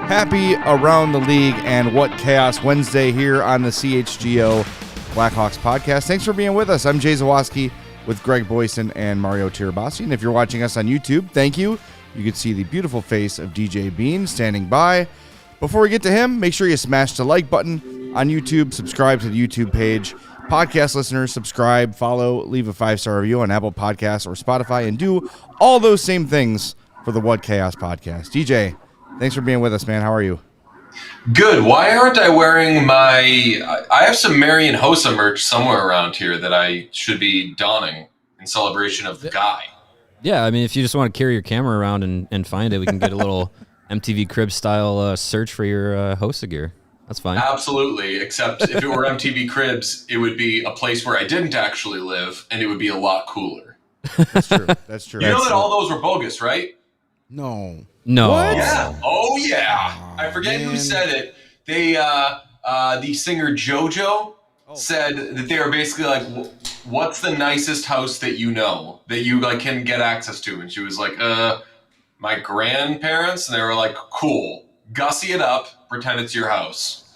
Happy around the league and what chaos Wednesday here on the CHGO Blackhawks Podcast. Thanks for being with us. I'm Jay Zawaski with Greg Boysen and Mario Tirabassi. And if you're watching us on YouTube, thank you. You can see the beautiful face of DJ Bean standing by. Before we get to him, make sure you smash the like button on YouTube, subscribe to the YouTube page. Podcast listeners, subscribe, follow, leave a 5-star review on Apple Podcasts or Spotify, and do all those same things for the What Chaos Podcast. DJ, thanks for being with us, man. How are you? Good. Why aren't I wearing my... I have some Marion Hossa merch somewhere around here that I should be donning in celebration of the guy. Yeah, I mean, if you just want to carry your camera around and find it, we can get a little MTV Cribs style search for your Hossa gear. That's fine. Absolutely, except if it were MTV Cribs, it would be a place where I didn't actually live, and it would be a lot cooler. That's true. That's true. You know that all those were bogus, right? No. What? Yeah. Oh, yeah. I forget who said it. They, the singer JoJo said that they were basically like, what's the nicest house that you know, that you like can get access to? And she was like, my grandparents. And they were like, cool. Gussy it up, pretend it's your house.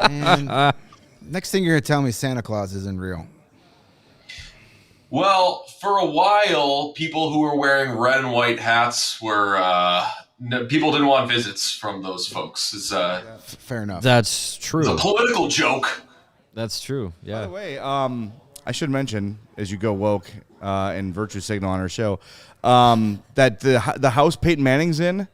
And next thing you're going to tell me Santa Claus isn't real. Well, for a while, people who were wearing red and white hats were, people didn't want visits from those folks. It's, fair enough. That's true. It's a political joke. That's true, yeah. By the way, I should mention, as you go woke and virtue signal on our show, that the house Peyton Manning's in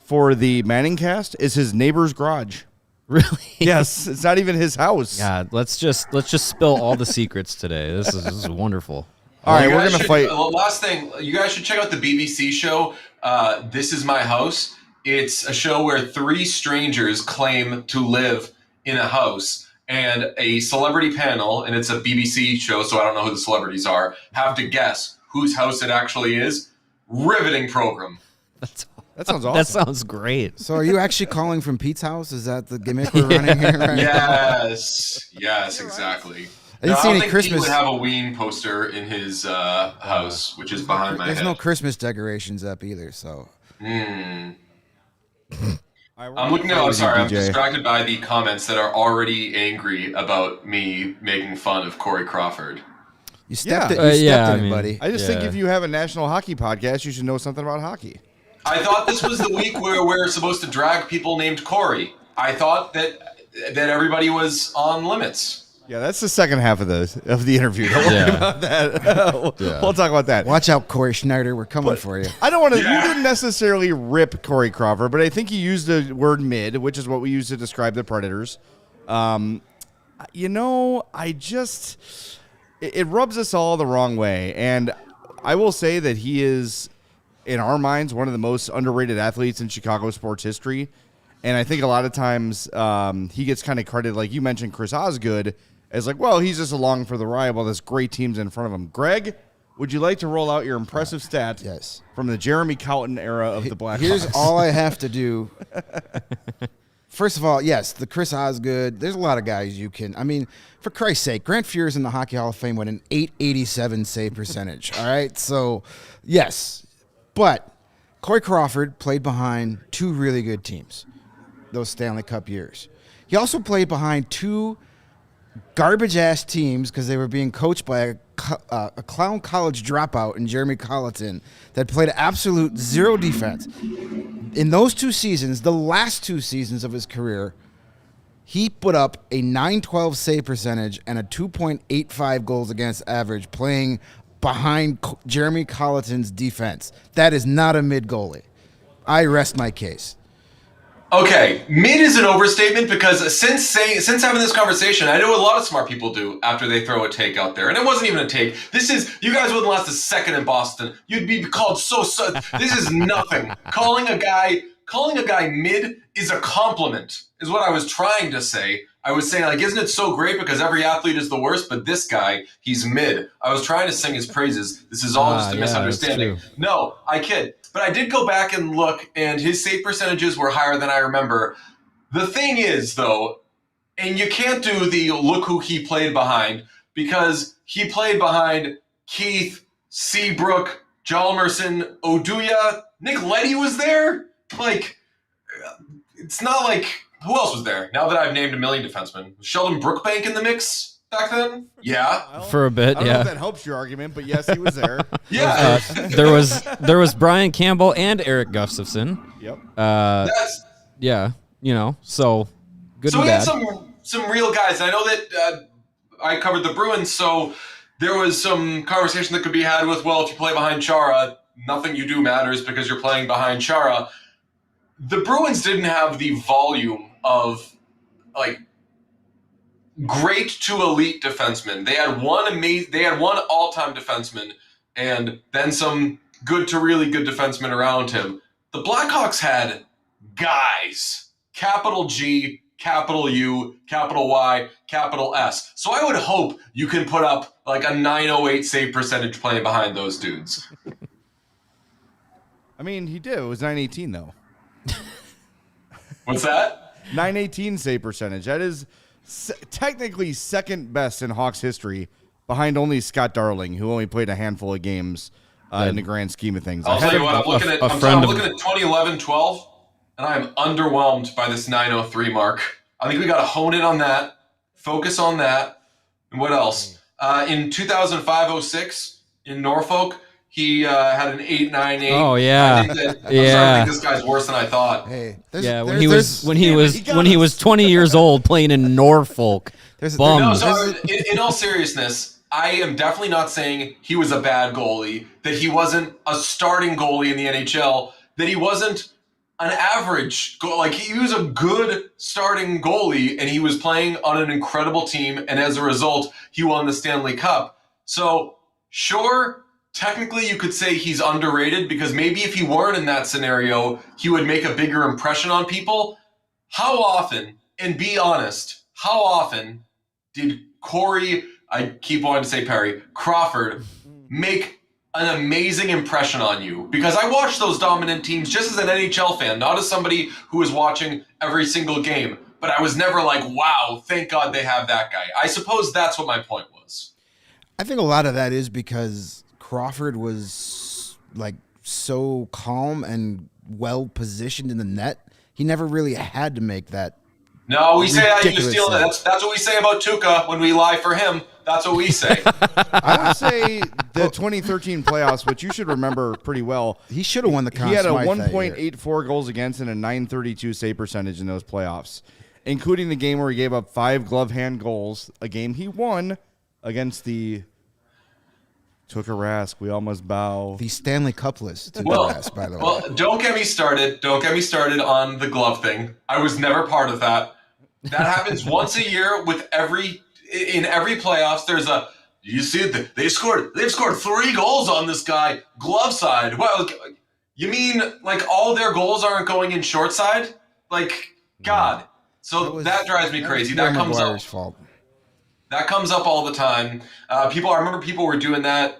for the Manning cast is his neighbor's garage. Really? Yes, it's not even his house. God, let's just spill all the secrets today. This is wonderful. All right, You we're guys going to should- fight. Last thing, you guys should check out the BBC show, This Is My House. It's a show where 3 strangers claim to live in a house, and a celebrity panel, and it's a BBC show, so I don't know who the celebrities are, have to guess whose house it actually is. Riveting program. That sounds awesome. That sounds great. So are you actually calling from Pete's house? Is that the gimmick we're running here right now? Yes, exactly. I didn't see any think Christmas. Pete would have a Ween poster in his house, which is behind my There's head. no Christmas decorations up either, so. Mm. All right, we're I'm gonna looking. fight I'm with you, sorry. I'm DJ. distracted by the comments that are already angry about me making fun of Cory Crawford. You stepped Yeah. it, you stepped I in it, mean- buddy. I just think Yeah. if you have a national hockey podcast, you should know something about hockey. I thought this was the week where we're supposed to drag people named Cory. I thought that everybody was on limits. Yeah, that's the second half of the interview. Don't worry Yeah. about that. We'll talk about that. Watch out, Corey Schneider. We're coming for you. I don't want to. Yeah. You didn't necessarily rip Cory Crawford, but I think you used the word mid, which is what we use to describe the Predators. It rubs us all the wrong way, and I will say that he is, in our minds, one of the most underrated athletes in Chicago sports history. And I think a lot of times he gets kind of credited, like you mentioned, Chris Osgood, as like, well, he's just along for the ride while there's great teams in front of him. Greg, would you like to roll out your impressive stat Yes. from the Jeremy Cowton era of the Blackhawks? Here's all I have to do. First of all, yes, the Chris Osgood. There's a lot of guys you can. I mean, for Christ's sake, Grant Fuhr's in the Hockey Hall of Fame with an .887 save percentage. All right, so yes, but Cory Crawford played behind 2 really good teams those Stanley Cup years. He also played behind 2 garbage-ass teams because they were being coached by a clown college dropout in Jeremy Colleton that played absolute zero defense. In those 2 seasons, the last 2 seasons of his career, he put up a .912 save percentage and a 2.85 goals against average playing behind Jeremy Colleton's defense. That is not a mid goalie. I rest my case. Okay, mid is an overstatement because since having this conversation, I know what a lot of smart people do after they throw a take out there, and it wasn't even a take. This is, you guys wouldn't last a second in Boston. You'd be called so. This is nothing. Calling a guy mid is a compliment, is what I was trying to say. I was saying, like, isn't it so great because every athlete is the worst, but this guy, he's mid. I was trying to sing his praises. This is all just a misunderstanding. No, I kid. But I did go back and look, and his save percentages were higher than I remember. The thing is, though, and you can't do the look who he played behind, because he played behind Keith, Seabrook, Hjalmarsson, Oduya, Nick Leddy was there. Like, it's not like, who else was there? Now that I've named a million defensemen, was Sheldon Brookbank in the mix back then? Yeah. Well, For a bit, I don't know yeah. if that helps your argument, but yes, he was there. Yeah. There was Brian Campbell and Eric Gustafson. Yep. Yeah, so good So and we had bad. some real guys. I know that I covered the Bruins, so there was some conversation that could be had with, well, if you play behind Chara, nothing you do matters because you're playing behind Chara. The Bruins didn't have the volume of like great to elite defensemen. They had one all-time defenseman and then some good to really good defensemen around him. The Blackhawks had guys, capital G, capital U, capital Y, capital S. So I would hope you can put up like a 908 save percentage playing behind those dudes. I mean, he did. It was 918 though. What's that? 918 save percentage. That is technically second best in Hawks history, behind only Scott Darling, who only played a handful of games in the grand scheme of things. I'll tell you what, I'm looking at a friend of- 2011-12, and I am underwhelmed by this 903 mark. I think we got to hone in on that, focus on that. And what else? In 2005-06 in Norfolk, he had an 898. Oh, yeah. I'm starting to Yeah. think this guy's worse than I thought. Hey, When he was 20 years old playing in Norfolk. Bum. No, so in all seriousness, I am definitely not saying he was a bad goalie, that he wasn't a starting goalie in the NHL, that he wasn't an average goal. Like, he was a good starting goalie, and he was playing on an incredible team, and as a result, he won the Stanley Cup. So, sure, technically you could say he's underrated, because maybe if he weren't in that scenario, he would make a bigger impression on people. How often, and be honest, how often did Cory, I keep wanting to say Perry, Crawford, make an amazing impression on you? Because I watched those dominant teams just as an NHL fan, not as somebody who was watching every single game. But I was never like, wow, thank God they have that guy. I suppose that's what my point was. I think a lot of that is because Crawford was like so calm and well positioned in the net. He never really had to make that. No, we say that, you Ridiculous steal that. That's what we say about Tuukka when we lie for him. That's what we say. I would say the 2013 playoffs, which you should remember pretty well. He should have won the Conn He had a Smythe that year. 1.84 goals against and a 932 save percentage in those playoffs, including the game where he gave up 5 glove hand goals, a game he won against the Tuukka Rask. We almost bow. The Stanley Cup list to Well, the rest, by the way. well, don't get me started. Don't get me started on the glove thing. I was never part of that. That happens once a year with in every playoffs. There's a, you see they've scored 3 goals on this guy glove side. Well, you mean like all their goals aren't going in short side? Like, God. So that drives me crazy. That comes up. Fault. That comes up all the time. I remember people were doing that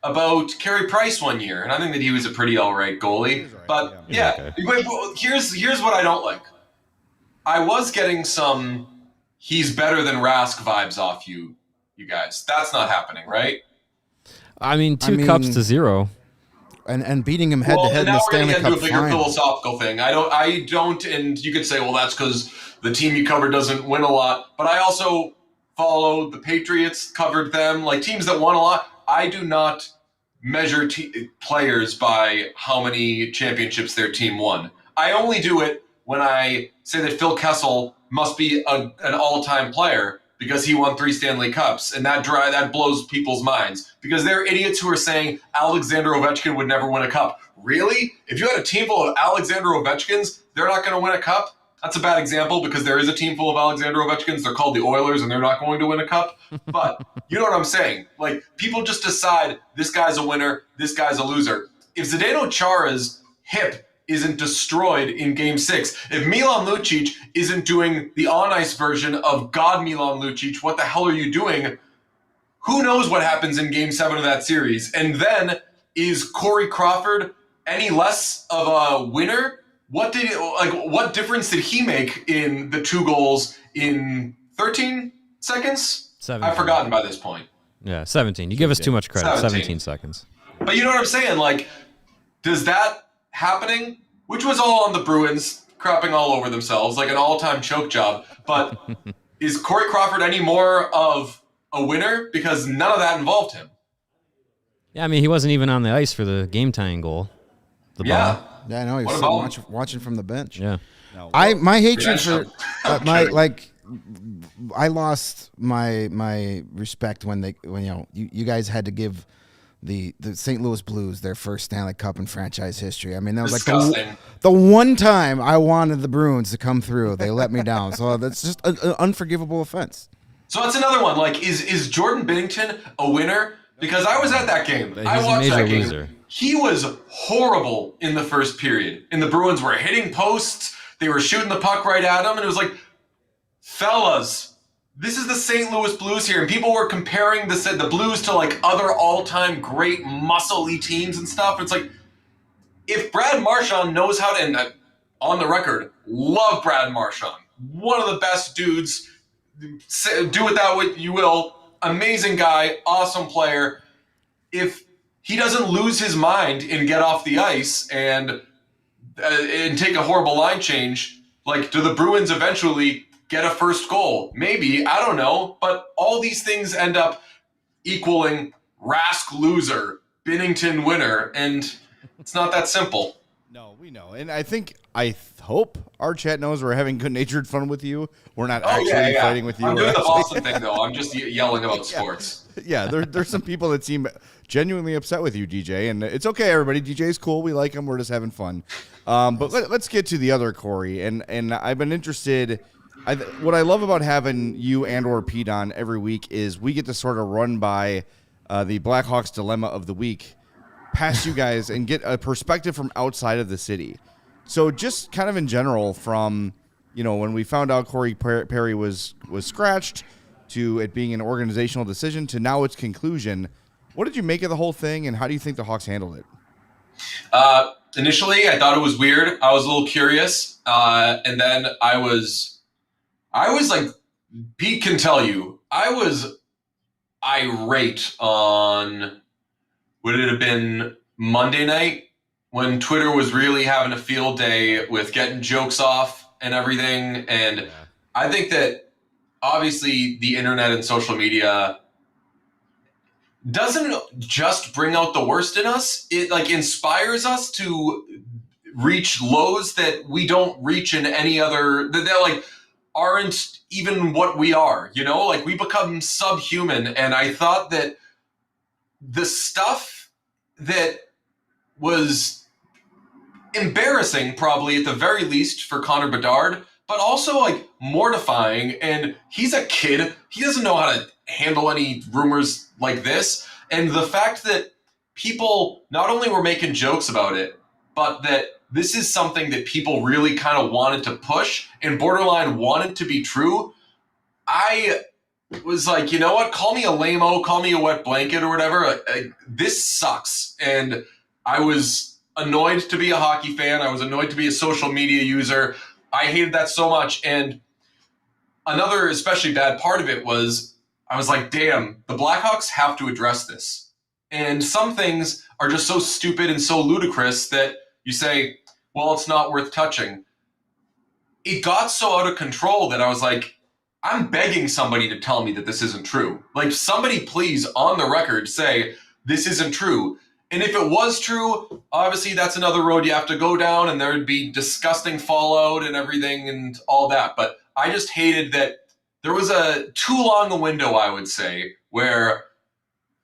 about Carey Price one year, and I think that he was a pretty all right goalie. Right, But yeah. Here's what I don't like. I was getting some he's better than Rask vibes off you guys. That's not happening, right? I mean, 2 cups to 0. And beating him head to head in now the we're Stanley getting into Cup a bigger final. philosophical thing. I don't, and you could say, well, that's because the team you cover doesn't win a lot. But I also follow the Patriots, covered them, like teams that won a lot. I do not measure players by how many championships their team won. I only do it when I say that Phil Kessel must be an all-time player because he won 3 Stanley Cups, and that blows people's minds because there are idiots who are saying Alexander Ovechkin would never win a cup. Really? If you had a team full of Alexander Ovechkins, they're not going to win a cup? That's a bad example because there is a team full of Alexander Ovechkins. They're called the Oilers, and they're not going to win a cup. But you know what I'm saying? Like, people just decide this guy's a winner, this guy's a loser. If Zdeno Chara's hip isn't destroyed in Game 6, if Milan Lucic isn't doing the on-ice version of God Milan Lucic, what the hell are you doing? Who knows what happens in Game 7 of that series? And then, is Cory Crawford any less of a winner? What difference did he make in the 2 goals in 13 seconds? 17. I've forgotten by this point. Yeah, 17. You give us too much credit. 17 seconds. But you know what I'm saying? Like, does that happening, which was all on the Bruins, crapping all over themselves like an all-time choke job. But is Cory Crawford any more of a winner? Because none of that involved him. Yeah, I mean, he wasn't even on the ice for the game-tying goal. The Yeah. ball. Yeah, I know. He was sitting watching from the bench. Yeah. No, My hatred for kidding. I lost my respect when you guys had to give the St. Louis Blues their first Stanley Cup in franchise history. I mean, that was Disgusting. like the one time I wanted the Bruins to come through. They let me down. So that's just an unforgivable offense. So that's another one. Like, is Jordan Binnington a winner? Because I was at that game. He's I a watched major that game. loser. He was horrible in the first period. And the Bruins were hitting posts. They were shooting the puck right at him. And it was like, fellas, this is the St. Louis Blues here. And people were comparing the Blues to like other all-time great muscle-y teams and stuff. It's like, if Brad Marchand knows how to, and on the record, love Brad Marchand. One of the best dudes. Do with that what you will. Amazing guy, awesome player. If he doesn't lose his mind and get off the ice and take a horrible line change, like, do the Bruins eventually get a first goal? Maybe, I don't know. But all these things end up equaling Rask loser, Binnington winner, and it's not that simple. No, we know. And I hope our chat knows we're having good-natured fun with you. We're not actually fighting with you. I'm We're doing the actually- Boston thing, though. I'm just yelling about sports. Yeah, there's some people that seem genuinely upset with you, DJ, and it's okay, everybody. DJ's cool. We like him. We're just having fun. But let's get to the other Cory, and I've been interested. What I love about having you and or Pete on every week is we get to sort of run by the Blackhawks dilemma of the week past you guys and get a perspective from outside of the city. So just kind of in general, from when we found out Corey Perry was scratched, to it being an organizational decision, to now its conclusion. What did you make of the whole thing, and how do you think the Hawks handled it? Initially, I thought it was weird. I was a little curious, and then I was like, Pete can tell you, I was irate on, would it have been Monday night, when Twitter was really having a field day with getting jokes off and everything. And I think that obviously the internet and social media doesn't just bring out the worst in us. It like inspires us to reach lows that we don't reach in any other, that like aren't even what we are, like we become subhuman. And I thought that the stuff that was embarrassing, probably at the very least for Connor Bedard, but also like mortifying. And he's a kid. He doesn't know how to handle any rumors like this. And the fact that people not only were making jokes about it, but that this is something that people really kind of wanted to push and borderline wanted to be true. I was like, you know what? Call me a lame-o, call me a wet blanket or whatever. This sucks. And I was annoyed to be a hockey fan. I was annoyed to be a social media user. I hated that so much. And another especially bad part of it was I was like, damn, the Blackhawks have to address this. And some things are just so stupid and so ludicrous that you say, well, it's not worth touching. It got so out of control that I was like, I'm begging somebody to tell me that this isn't true. Like, somebody please, on the record, say, this isn't true. And if it was true, obviously that's another road you have to go down, and there'd be disgusting fallout and everything and all that. But I just hated that there was too long a window, I would say, where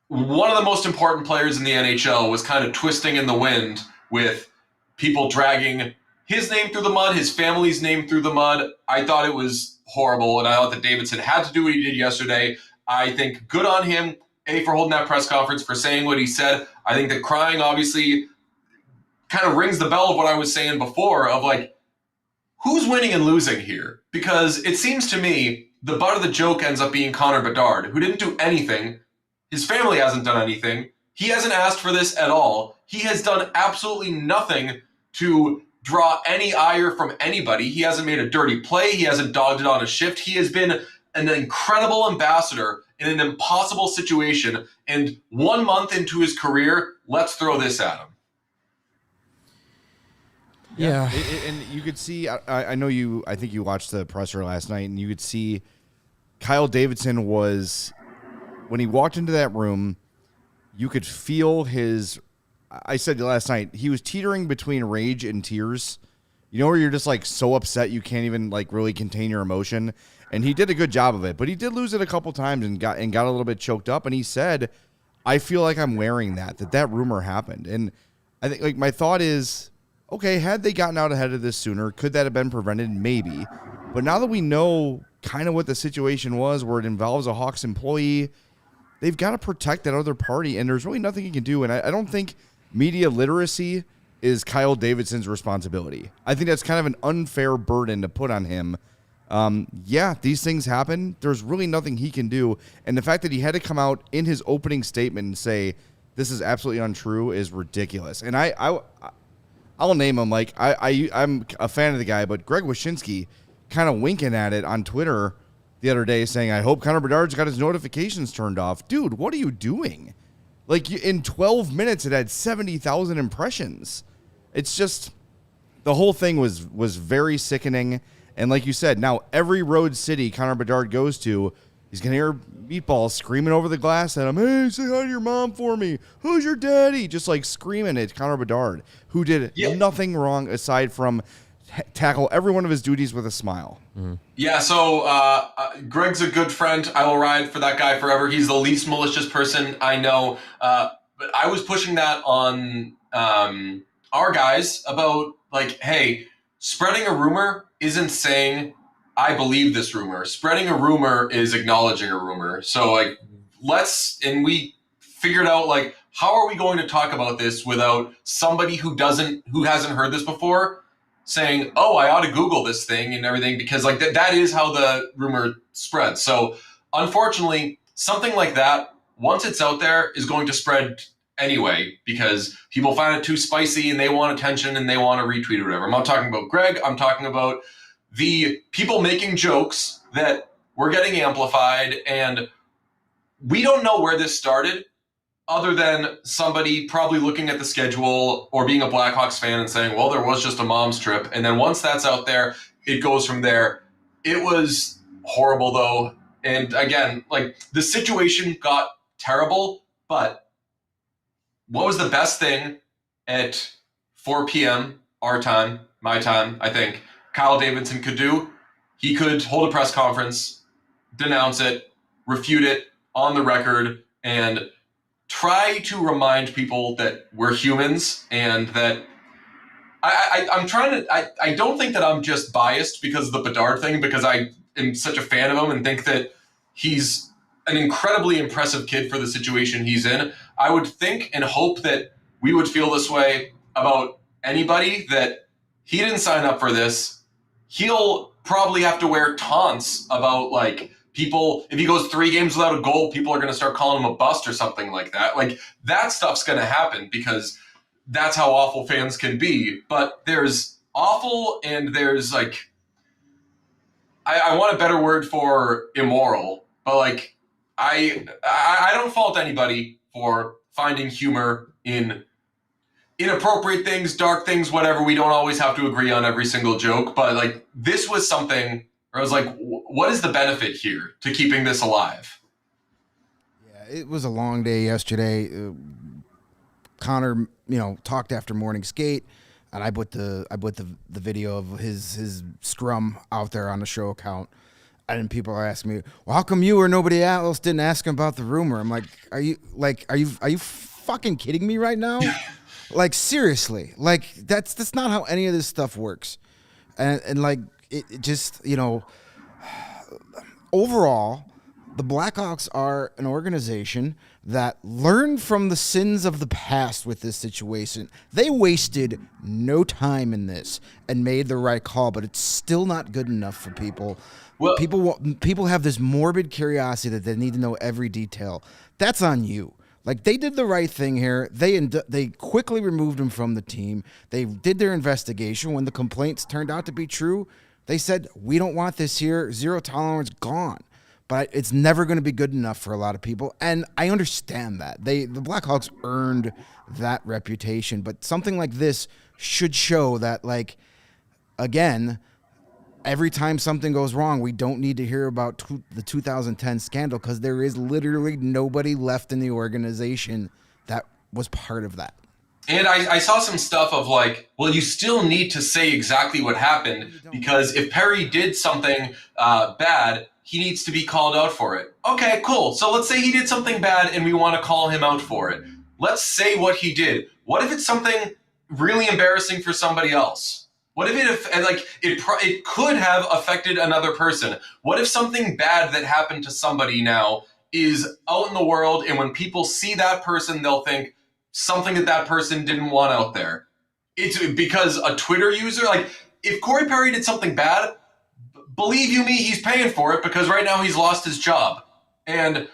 one of the most important players in the NHL was kind of twisting in the wind with people dragging his name through the mud, his family's name through the mud. I thought it was horrible, and I thought that Davidson had to do what he did yesterday. I think good on him, for holding that press conference, for saying what he said. I think that crying obviously kind of rings the bell of what I was saying before of like, who's winning and losing here? Because it seems to me the butt of the joke ends up being Connor Bedard, who didn't do anything. His family hasn't done anything. He hasn't asked for this at all. He has done absolutely nothing to draw any ire from anybody. He hasn't made a dirty play. He hasn't dogged it on a shift. He has been an incredible ambassador in an impossible situation. And 1 month into his career, let's throw this at him. Yeah. And you could see, I know you, I think you watched the presser last night, and you could see Kyle Davidson was, when he walked into that room, you could feel his, I said last night, he was teetering between rage and tears. You know, where you're just like so upset you can't even like really contain your emotion. And he did a good job of it, but he did lose it a couple times and got a little bit choked up. And he said, I feel like I'm wearing that rumor happened. And I think, like, my thought is, okay, had they gotten out ahead of this sooner, could that have been prevented? Maybe. But now that we know kind of what the situation was, where it involves a Hawks employee, they've got to protect that other party, and there's really nothing you can do. And I don't think media literacy is Kyle Davidson's responsibility. I think that's kind of an unfair burden to put on him. Yeah, these things happen. There's really nothing he can do. And the fact that he had to come out in his opening statement and say, this is absolutely untrue, is ridiculous. And I'll name him. Like, I'm a fan of the guy, but Greg Wyshynski kind of winking at it on Twitter the other day saying, I hope Connor Bedard's got his notifications turned off. Dude, what are you doing? Like, in 12 minutes, it had 70,000 impressions. It's just, the whole thing was very sickening. And like you said, now every road city Connor Bedard goes to, he's going to hear Meatball screaming over the glass at him, hey, say hi to your mom for me. Who's your daddy? Just like screaming at Connor Bedard, who did nothing wrong aside from tackle every one of his duties with a smile. Mm-hmm. Yeah, so Greg's a good friend. I will ride for that guy forever. He's the least malicious person I know. But I was pushing that on our guys about, like, hey, spreading a rumor isn't saying I believe this rumor. Spreading a rumor is acknowledging a rumor. So, like, we figured out, like, how are we going to talk about this without somebody who hasn't heard this before saying, oh, I ought to Google this thing and everything, because, like, that is how the rumor spreads. So, unfortunately, something like that, once it's out there, is going to spread anyway, because people find it too spicy and they want attention and they want to retweet or whatever. I'm not talking about Greg. I'm talking about the people making jokes that were getting amplified, and we don't know where this started other than somebody probably looking at the schedule or being a Blackhawks fan and saying, well, there was just a mom's trip. And then once that's out there, it goes from there. It was horrible, though. And again, like, the situation got terrible, but what was the best thing at 4 p.m. our time, my time, I think, Kyle Davidson could do? He could hold a press conference, denounce it, refute it on the record, and try to remind people that we're humans and that I don't think that I'm just biased because of the Bedard thing, because I am such a fan of him and think that he's an incredibly impressive kid for the situation he's in. I would think and hope that we would feel this way about anybody, that he didn't sign up for this. He'll probably have to wear taunts about, like, people, if he goes 3 games without a goal, people are going to start calling him a bust or something like that. Like, that stuff's going to happen because that's how awful fans can be. But there's awful and there's, like, I want a better word for immoral, but, like, I don't fault anybody for finding humor in inappropriate things, dark things, whatever. We don't always have to agree on every single joke, but, like, this was something where I was like, what is the benefit here to keeping this alive? Yeah, it was a long day yesterday. Connor, talked after morning skate, and I put the video of his scrum out there on the show account. And then people are asking me, well, how come you or nobody else didn't ask him about the rumor? I'm like, are you fucking kidding me right now? Like, seriously, like, that's not how any of this stuff works. And like, it just, overall, the Blackhawks are an organization that learned from the sins of the past with this situation. They wasted no time in this and made the right call, but it's still not good enough for people. Well, people have this morbid curiosity that they need to know every detail. That's on you. Like, they did the right thing here. They quickly removed him from the team. They did their investigation. When the complaints turned out to be true, they said, we don't want this here. Zero tolerance, gone. but it's never going to be good enough for a lot of people. And I understand that. The Blackhawks earned that reputation, but something like this should show that, like, again, every time something goes wrong, we don't need to hear about the 2010 scandal, because there is literally nobody left in the organization that was part of that. And I saw some stuff of like, well, you still need to say exactly what happened, because if Perry did something bad, he needs to be called out for it. Okay, cool. So let's say he did something bad and we want to call him out for it. Let's say what he did. What if it's something really embarrassing for somebody else? What if it could have affected another person? What if something bad that happened to somebody now is out in the world, and when people see that person, they'll think something that person didn't want out there? It's because a Twitter user, like, if Corey Perry did something bad, believe you me, he's paying for it, because right now he's lost his job. And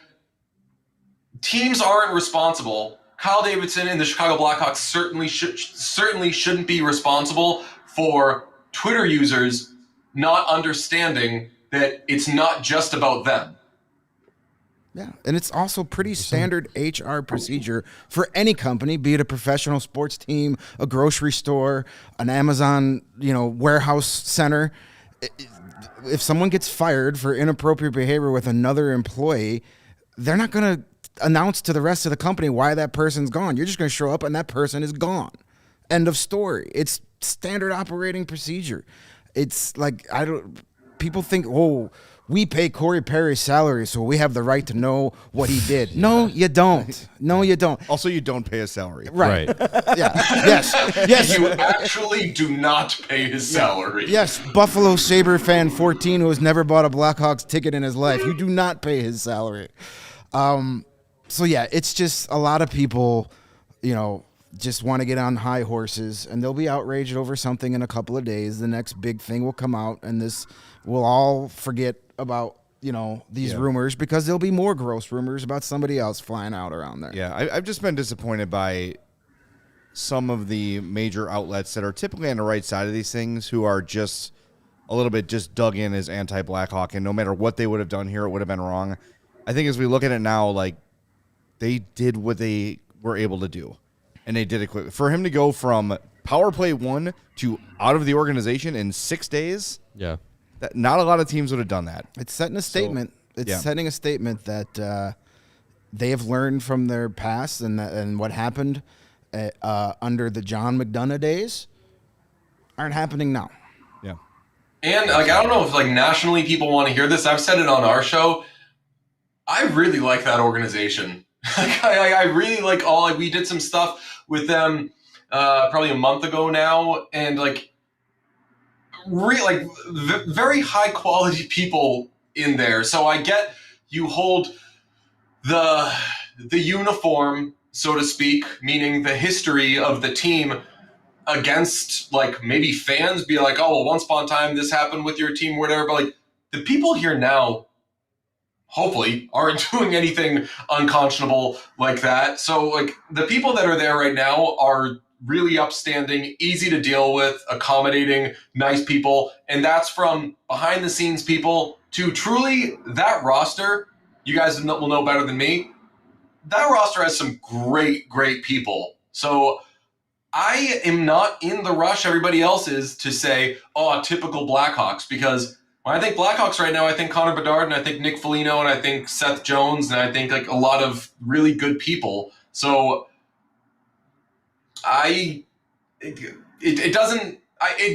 teams aren't responsible. Kyle Davidson and the Chicago Blackhawks certainly shouldn't be responsible for Twitter users not understanding that it's not just about them. Yeah, and it's also pretty standard HR procedure for any company, be it a professional sports team, a grocery store, an Amazon, warehouse center. If someone gets fired for inappropriate behavior with another employee, they're not going to announce to the rest of the company why that person's gone. You're just going to show up and that person is gone. End of story. It's standard operating procedure. It's like, people think, oh, we pay Corey Perry's salary, so we have the right to know what he did. No, you don't. No, you don't. Also, you don't pay his salary. Right. Yeah. Yes. You actually do not pay his salary. Yes. Buffalo Sabre fan 14 who has never bought a Blackhawks ticket in his life. You do not pay his salary. So yeah, it's just a lot of people, just want to get on high horses, and they'll be outraged over something in a couple of days. The next big thing will come out, and we'll all forget about, these rumors, because there'll be more gross rumors about somebody else flying out around there. Yeah, I've just been disappointed by some of the major outlets that are typically on the right side of these things, who are just a little bit just dug in as anti-Blackhawk, and no matter what they would have done here, it would have been wrong. I think as we look at it now, like, they did what they were able to do, and they did it quickly. For him to go from power play 1 to out of the organization in 6 days, Yeah. not a lot of teams would have done that. It's setting a statement. Setting a statement that they have learned from their past, and what happened under the John McDonough days aren't happening now. Yeah. And I don't know if nationally people want to hear this. I've said it on our show. I really like that organization. I really like we did some stuff with them probably a month ago now, and very high quality people in there. So I get you hold the uniform, so to speak, meaning the history of the team, against maybe fans be like, oh, well, once upon a time this happened with your team, whatever. But the people here now, hopefully, aren't doing anything unconscionable like that. So the people that are there right now are really upstanding, easy to deal with, accommodating, nice people. And that's from behind the scenes people to truly that roster. You guys will know better than me. That roster has some great, great people. So I am not in the rush everybody else is to say, oh, typical Blackhawks, because when I think Blackhawks right now, I think Connor Bedard, and I think Nick Foligno, and I think Seth Jones, and I think a lot of really good people. So it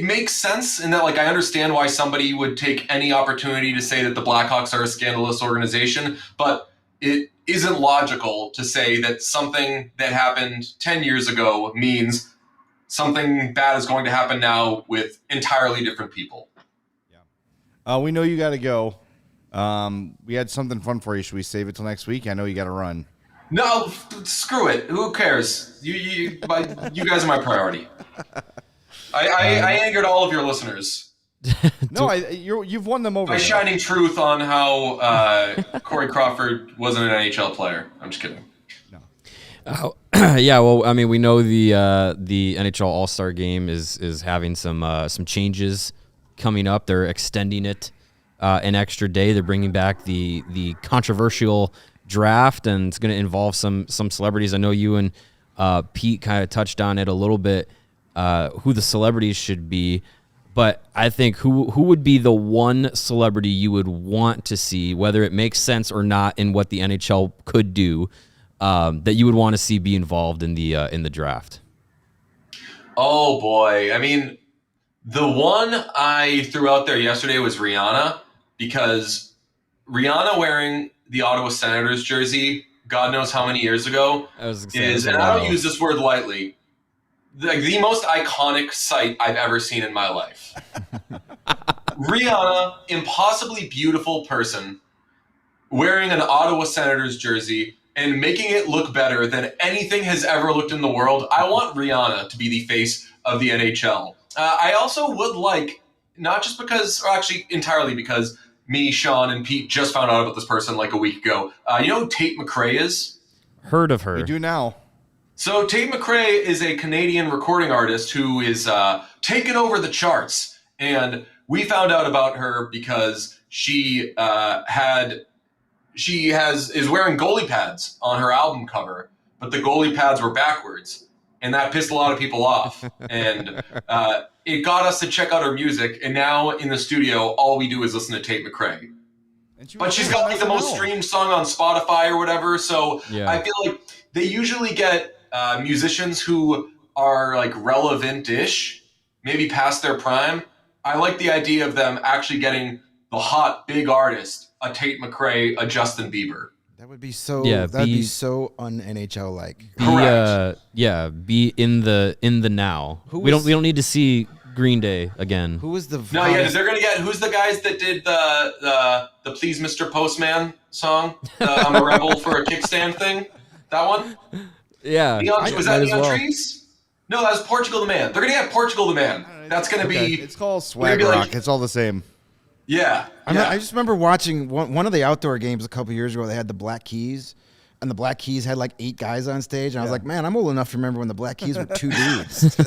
makes sense in that I understand why somebody would take any opportunity to say that the Blackhawks are a scandalous organization, but it isn't logical to say that something that happened 10 years ago means something bad is going to happen now with entirely different people. We know you got to go. We had something fun for you. Should we save it till next week? I know you got to run. No, screw it. Who cares? You guys are my priority. I angered all of your listeners. No, you've won them over. By shining truth on how Cory Crawford wasn't an NHL player. I'm just kidding. No. Yeah, well, I mean, we know the NHL All-Star Game is having some changes coming up. They're extending it an extra day. They're bringing back the controversial draft, and it's going to involve some celebrities. I know you and Pete kind of touched on it a little bit, who the celebrities should be. But I think who would be the one celebrity you would want to see, whether it makes sense or not in what the NHL could do, that you would want to see be involved in the draft? Oh boy. I mean, the one I threw out there yesterday was Rihanna, because Rihanna wearing the Ottawa Senators jersey, God knows how many years ago, is, and I don't use this word lightly, the most iconic sight I've ever seen in my life. Rihanna, impossibly beautiful person, wearing an Ottawa Senators jersey and making it look better than anything has ever looked in the world. I want Rihanna to be the face of the NHL. I also would like, not just because, or actually entirely because me, Sean, and Pete just found out about this person like a week ago. You know who Tate McRae is? Heard of her. We do now. So Tate McRae is a Canadian recording artist who is taking over the charts, and we found out about her because she is wearing goalie pads on her album cover, but the goalie pads were backwards, and that pissed a lot of people off. And it got us to check out her music, and now in the studio, all we do is listen to Tate McRae. But she's got like the most streamed song on Spotify or whatever, so yeah. I feel like they usually get musicians who are like relevant-ish, maybe past their prime. I like the idea of them actually getting the hot big artist, a Tate McRae, a Justin Bieber. That would be so. Yeah, that'd be so un-NHL like. Correct. Be in the now. We don't need to see Green Day again. Who was the? No, yeah, they're gonna get. Who's the guys that did the Please Mr. Postman song? I'm a rebel for a kickstand thing. That one. Yeah. Was that Neon Trees? No, that was Portugal the Man. They're gonna get Portugal the Man. That's gonna be. It's called swag rock. Like, it's all the same. Yeah. I just remember watching one of the outdoor games a couple years ago. They had the Black Keys, and the Black Keys had like 8 guys on stage. And I was like, man, I'm old enough to remember when the Black Keys were 2 dudes.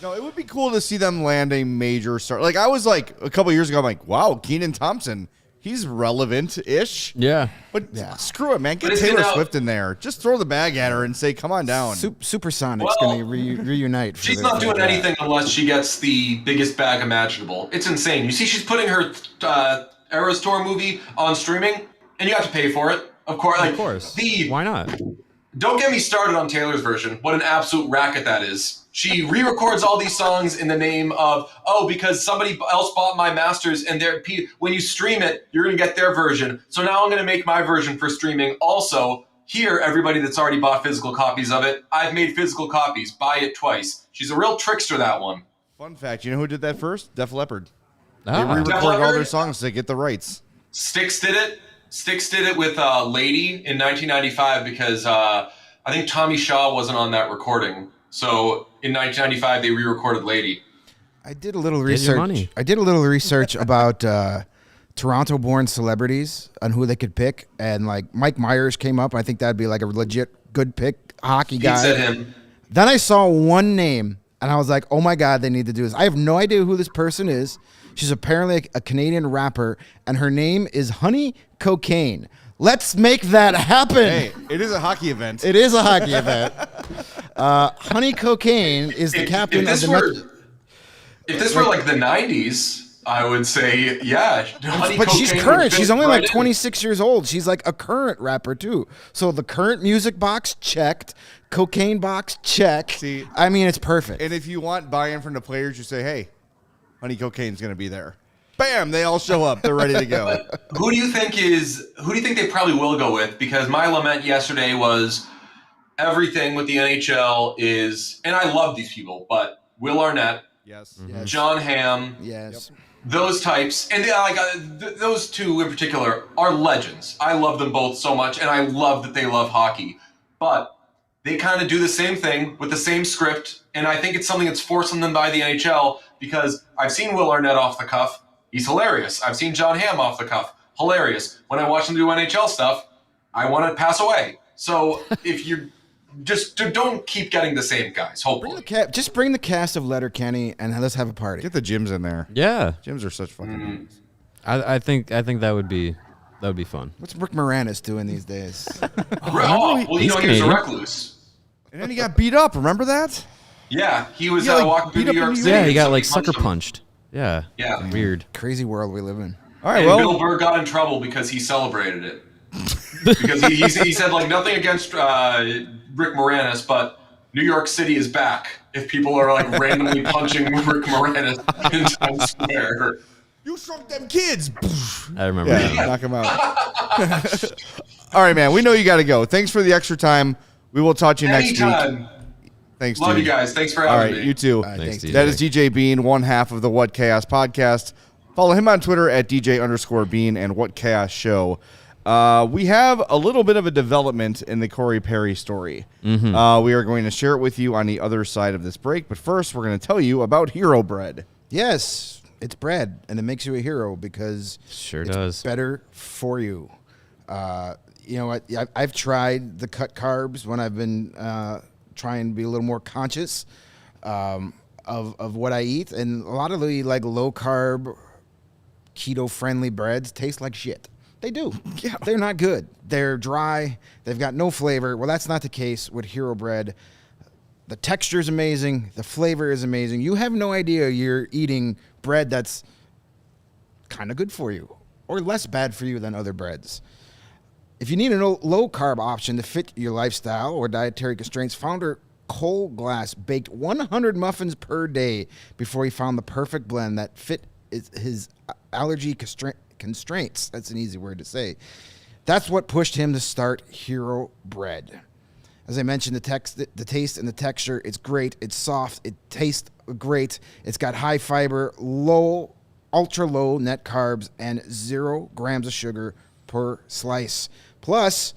No, it would be cool to see them land a major star. Like, I was like, a couple years ago, I'm like, wow, Kenan Thompson. He's relevant-ish. Yeah. But screw it, man. Get Taylor Swift in there. Just throw the bag at her and say, come on down. Supersonic's going to reunite. She's not doing anything unless she gets the biggest bag imaginable. It's insane. You see, she's putting her Eras Tour movie on streaming, and you have to pay for it. Of course. Of course. Why not? Don't get me started on Taylor's version. What an absolute racket that is. She re-records all these songs in the name of, because somebody else bought my masters, and when you stream it, you're going to get their version. So now I'm going to make my version for streaming. Also, here, everybody that's already bought physical copies of it, I've made physical copies. Buy it twice. She's a real trickster, that one. Fun fact, you know who did that first? Def Leppard. They re-recorded all their songs to get the rights. Styx did it. Styx did it with Lady in 1995 because I think Tommy Shaw wasn't on that recording. So in 1995, they re-recorded Lady. I did a little research about Toronto-born celebrities and who they could pick, and like Mike Myers came up. I think that'd be like a legit good pick, hockey guy. He said him. Then I saw one name, and I was like, oh my God, they need to do this. I have no idea who this person is. She's apparently a Canadian rapper, and her name is Honey Cocaine. Let's make that happen. Hey, it is a hockey event. It is a hockey event. Honey Cocaine is the captain of the... If this were like the 90s, I would say, yeah. But she's current. She's only like 26 years old. She's like a current rapper, too. So the current music box, checked. Cocaine box, check. See, I mean, it's perfect. And if you want buy-in from the players, you say, hey, Honey Cocaine's going to be there. Bam! They all show up. They're ready to go. Who do you think they probably will go with? Because my lament yesterday was everything with the NHL is, and I love these people, but Will Arnett, yes, John Hamm, yes, those types, and those two in particular are legends. I love them both so much, and I love that they love hockey. But they kind of do the same thing with the same script, and I think it's something that's forcing them by the NHL because I've seen Will Arnett off the cuff. He's hilarious. I've seen John Hamm off the cuff. Hilarious. When I watch him do NHL stuff, I want to pass away. So if you just don't keep getting the same guys, hopefully. Just bring the cast of Letterkenny and let's have a party. Get the gyms in there. Yeah. Gyms are such fucking I think that would be fun. What's Rick Moranis doing these days? He was a Canadian. recluse. And then he got beat up. Remember that? Yeah, he was Yeah, like, walking through beat New up in York New City. Yeah, he got and like somebody sucker punched him. punched. Yeah. Yeah. Weird. Crazy world we live in. All right, And well, Bill Burr got in trouble because he celebrated it. Because he said, like, nothing against Rick Moranis, but New York City is back if people are, like, randomly punching Rick Moranis in Times Square. you shrunk them kids. I remember Yeah, that. knock him out. All right, man. We know you got to go. Thanks for the extra time. We will talk to you next week. Anytime. Thanks, Love dude. you guys. Thanks for All having right, me. you too. Thanks, DJ. That is DJ Bean, one half of the What Chaos podcast. Follow him on Twitter at DJ_Bean and What Chaos Show. We have a little bit of a development in the Corey Perry story. Mm-hmm. We are going to share it with you on the other side of this break. But first, we're going to tell you about Hero Bread. Yes, it's bread, and it makes you a hero because Sure it's does. better for you. You know what? I've tried the cut carbs when I've been trying to be a little more conscious of what I eat, and a lot of the like low carb, keto friendly breads taste like shit. They do. Yeah, they're not good. They're dry. They've got no flavor. Well, that's not the case with Hero Bread. The texture is amazing. The flavor is amazing. You have no idea you're eating bread that's kind of good for you or less bad for you than other breads. If you need a low-carb option to fit your lifestyle or dietary constraints, founder Cole Glass baked 100 muffins per day before he found the perfect blend that fit his allergy constraints. That's an easy word to say. That's what pushed him to start Hero Bread. As I mentioned, the taste and the texture, it's great. It's soft. It tastes great. It's got high fiber, ultra low net carbs, and 0 grams of sugar per slice. Plus,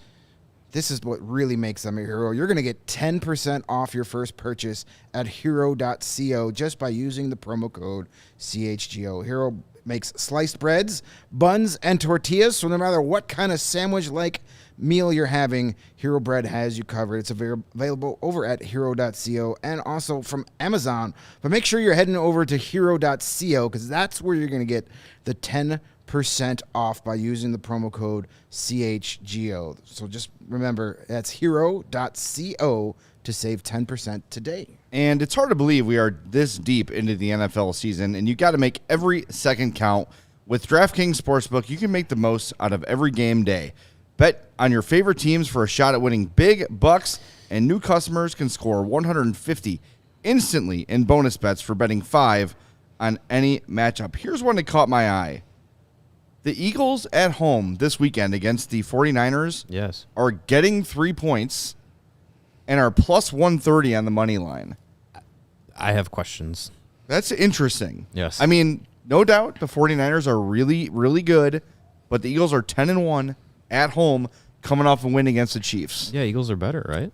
this is what really makes them a hero. You're going to get 10% off your first purchase at hero.co just by using the promo code CHGO. Hero makes sliced breads, buns, and tortillas, so no matter what kind of sandwich-like meal you're having, Hero Bread has you covered. It's available over at hero.co and also from Amazon. But make sure you're heading over to hero.co because that's where you're going to get the 10% off by using the promo code CHGO. So just remember, that's hero.co to save 10% today. And it's hard to believe we are this deep into the NFL season, and you got to make every second count. With DraftKings Sportsbook, you can make the most out of every game day. Bet on your favorite teams for a shot at winning big bucks, and new customers can score $150 instantly in bonus bets for betting $5 on any matchup. Here's one that caught my eye. The Eagles at home this weekend against the 49ers Yes. are getting 3 points and are plus 130 on the money line. I have questions. That's interesting. Yes. I mean, no doubt the 49ers are really, really good, but the Eagles are 10-1 at home coming off a win against the Chiefs. Yeah, Eagles are better, right?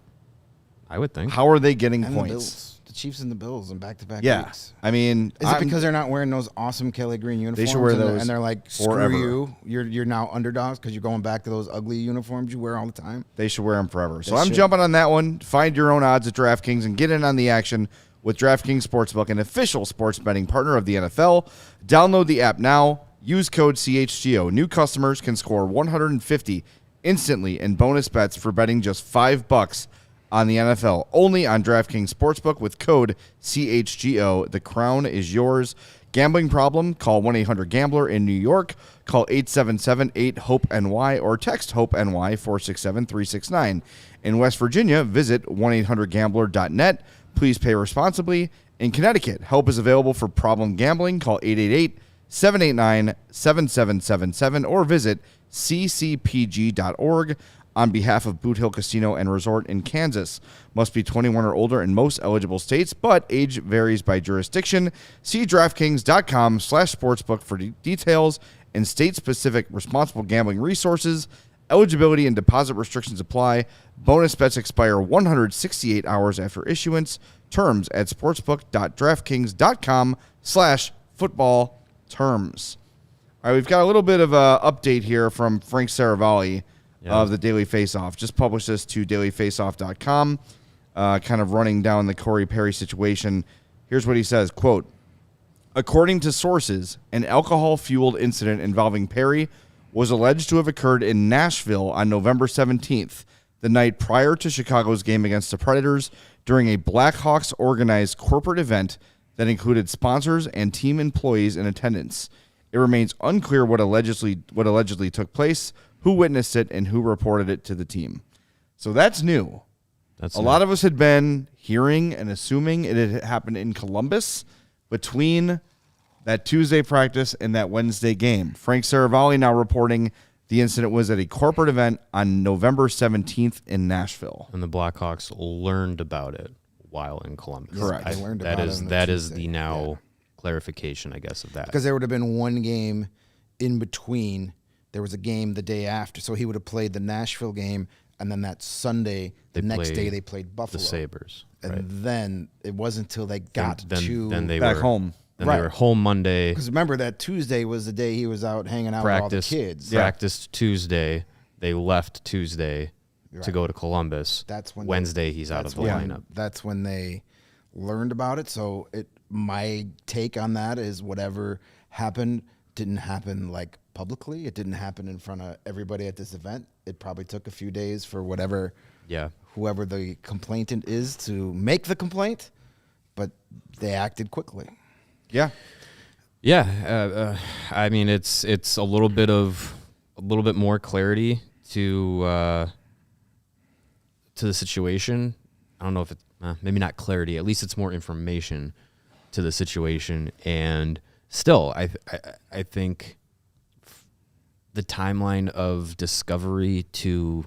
I would think. How are they getting And the points? Bills. The Chiefs and the Bills in back-to-back Yeah. weeks. I mean, Is it because they're not wearing those awesome Kelly Green uniforms? should wear and those they're like, screw forever. you. You're now underdogs because you're going back to those ugly uniforms you wear all the time. they should wear them forever? So They I'm should. jumping on that one. Find your own odds at DraftKings and get in on the action with DraftKings Sportsbook, an official sports betting partner of the NFL. Download the app now. Use code CHGO. New customers can score $150 instantly in bonus bets for betting just $5 on the NFL. Only on DraftKings Sportsbook with code CHGO. The crown is yours. Gambling problem? Call 1-800-GAMBLER in New York. Call 877-8-HOPE-NY or text HOPE-NY 467-369. In West Virginia, visit 1-800-GAMBLER.net. Please pay responsibly. In Connecticut, help is available for problem gambling. Call 888-789-7777 or visit ccpg.org. On behalf of Boot Hill Casino and Resort in Kansas. Must be 21 or older in most eligible states, but age varies by jurisdiction. See DraftKings.com/sportsbook for details and state-specific responsible gambling resources. Eligibility and deposit restrictions apply. Bonus bets expire 168 hours after issuance. Terms at sportsbook.draftkings.com/football terms. All right, we've got a little bit of an update here from Frank Saravalli of the Daily Faceoff. Just published this to dailyfaceoff.com, kind of running down the Corey Perry situation. Here's what he says, quote, According to sources, an alcohol-fueled incident involving Perry was alleged to have occurred in Nashville on November 17th, the night prior to Chicago's game against the Predators, during a Blackhawks organized corporate event that included sponsors and team employees in attendance. It remains unclear what allegedly took place, who witnessed it, and who reported it to the team. So that's new. A lot of us had been hearing and assuming it had happened in Columbus between that Tuesday practice and that Wednesday game. Frank Saravalli now reporting the incident was at a corporate event on November 17th in Nashville. And the Blackhawks learned about it while in Columbus. Correct. They learned about it on That the is Tuesday. the now clarification, I guess, of that. Because there would have been one game in between. There was a game the day after. So he would have played the Nashville game, and then that Sunday, the next day, they played Buffalo. The Sabres. And then it wasn't until they got then they back were home. Then they were home Monday. Because remember, that Tuesday was the day he was out hanging out with all the kids. Practiced Tuesday. They left Tuesday to go to Columbus. That's when Wednesday he's out of the lineup. That's when they learned about it. So my take on that is whatever happened didn't happen like publicly. It didn't happen in front of everybody at this event. It probably took a few days for whoever the complainant is to make the complaint, but they acted quickly. Yeah. Yeah. I mean, it's a little bit more clarity to the situation. I don't know if it's maybe not clarity. At least it's more information to the situation. And still, I think the timeline of discovery to,